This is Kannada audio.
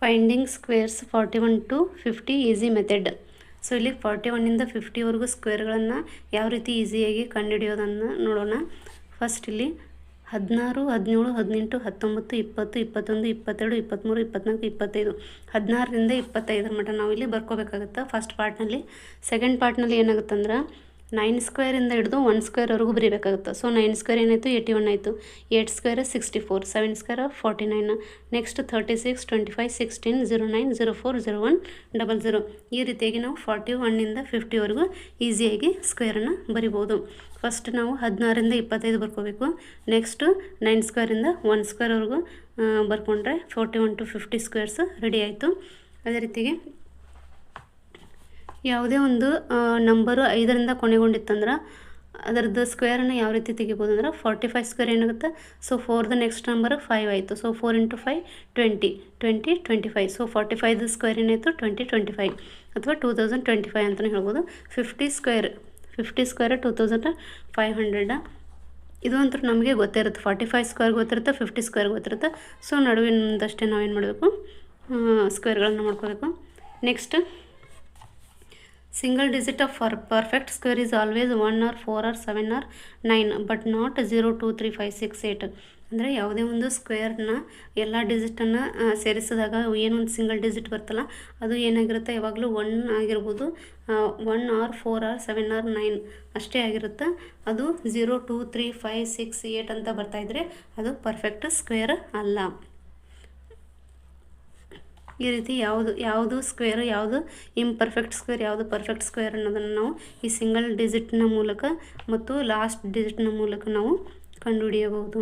Finding squares 41 to 50 easy method. So ಇಲ್ಲಿ 41ಇಂದ 50ವರೆಗೂ ಸ್ಕ್ವೇರ್ಗಳನ್ನು ಯಾವ ರೀತಿ ಈಸಿಯಾಗಿ ಕಂಡುಹಿಡಿಯೋದನ್ನು ನೋಡೋಣ. ಫಸ್ಟ್ ಇಲ್ಲಿ 16, 17, 18, 19, 20, 21, 22, 23, 24, 25 16ರಿಂದ 25 ಮಟ್ಟ ನಾವು ಇಲ್ಲಿ ಬರ್ಕೋಬೇಕಾಗುತ್ತೆ ಫಸ್ಟ್ ಪಾರ್ಟ್ನಲ್ಲಿ. ಸೆಕೆಂಡ್ ಪಾರ್ಟ್ನಲ್ಲಿ ಏನಾಗುತ್ತಂದ್ರೆ 9 ಸ್ಕ್ವೇರಿಂದ ಹಿಡಿದು 1 ಸ್ಕ್ವೇರ್ವರೆಗೂ ಬರೀಬೇಕಾಗುತ್ತೆ. ಸೊ 9 ಸ್ಕ್ವೇರ್ ಏನಾಯಿತು 81 ಆಯಿತು, 8 ಸ್ಕ್ವೇರ್ 64, 7 ಸ್ಕ್ವೇರ್ 49, ನೆಕ್ಸ್ಟ್ 36, 25, 16, 09, 04, 01, 00 ಈ ರೀತಿಯಾಗಿ ನಾವು 41ಇಂದ 50ವರೆಗೂ ಈಸಿಯಾಗಿ ಸ್ಕ್ವೇರನ್ನು ಬರಿಬೋದು. ಫಸ್ಟ್ ನಾವು 16ರಿಂದ 25 ಬರ್ಕೋಬೇಕು. ನೆಕ್ಸ್ಟು 9 ಸ್ಕ್ವೇರಿಂದ 1 ಸ್ಕ್ವೇರ್ವರೆಗೂ ಬರ್ಕೊಂಡ್ರೆ 41 to 50 ಸ್ಕ್ವೇರ್ಸ್ ರೆಡಿ ಆಯಿತು. ಅದೇ ರೀತಿಗೆ ಯಾವುದೇ ಒಂದು ನಂಬರು 5ರಿಂದ ಕೊನೆಗೊಂಡಿತ್ತಂದ್ರೆ ಅದರದ್ದು ಸ್ಕ್ವೇರನ್ನು ಯಾವ ರೀತಿ ತೆಗಿಬೋದು ಅಂದ್ರೆ 45 ಸ್ಕ್ವೇರ್ ಏನಾಗುತ್ತೆ. ಸೊ 4ದ ನೆಕ್ಸ್ಟ್ ನಂಬರ್ 5 ಆಯಿತು. ಸೊ 4 × 5 20, 20, 25. ಸೊ 45 ಸ್ಕ್ವೇರ್ ಏನಾಯಿತು 2025 ಅಥವಾ 2025 ಅಂತಲೇ ಹೇಳ್ಬೋದು. 50 ಸ್ಕ್ವೇರ್ 2500. ಇದು ಅಂತೂ ನಮಗೆ ಗೊತ್ತಿರುತ್ತೆ. 45 ಸ್ಕ್ವೇರ್ ಗೊತ್ತಿರುತ್ತೆ, 50 ಸ್ಕ್ವೇರ್ ಗೊತ್ತಿರುತ್ತೆ. ಸೊ ನಡುವಿನದಷ್ಟೇ ನಾವೇನು ಮಾಡಬೇಕು, ಸ್ಕ್ವೇರ್ಗಳನ್ನು ಮಾಡ್ಕೋಬೇಕು. Next single digit of perfect square is always 1 or 4 or 7 or 9 but not 0, 2, 3, 5, 6, 8. ಅಂದರೆ ಯಾವುದೇ ಒಂದು ಸ್ಕ್ವೇರ್ನ ಎಲ್ಲ ಡಿಜಿಟನ್ನು ಸೇರಿಸಿದಾಗ ಏನೊಂದು ಸಿಂಗಲ್ ಡಿಜಿಟ್ ಬರ್ತಲ್ಲ ಅದು ಏನಾಗಿರುತ್ತೆ, ಯಾವಾಗಲೂ 1 ಆಗಿರ್ಬೋದು, 1 or 4 or 7 or 9 ಅಷ್ಟೇ ಆಗಿರುತ್ತೆ. ಅದು 0, 2, 3, 5, 6, 8 ಅಂತ ಬರ್ತಾಯಿದ್ರೆ ಅದು ಪರ್ಫೆಕ್ಟ್ ಸ್ಕ್ವೇರ್ ಅಲ್ಲ. ಈ ರೀತಿ ಯಾವುದು ಸ್ಕ್ವೇರ್, ಯಾವುದು ಇಂಪರ್ಫೆಕ್ಟ್ ಸ್ಕ್ವೇರ್, ಯಾವುದು ಪರ್ಫೆಕ್ಟ್ ಸ್ಕ್ವೇರ್ ಅನ್ನೋದನ್ನು ನಾವು ಈ ಸಿಂಗಲ್ ಡಿಜಿಟ್ನ ಮೂಲಕ ಮತ್ತು ಲಾಸ್ಟ್ ಡಿಜಿಟ್ನ ಮೂಲಕ ನಾವು ಕಂಡುಹಿಡಿಯಬಹುದು.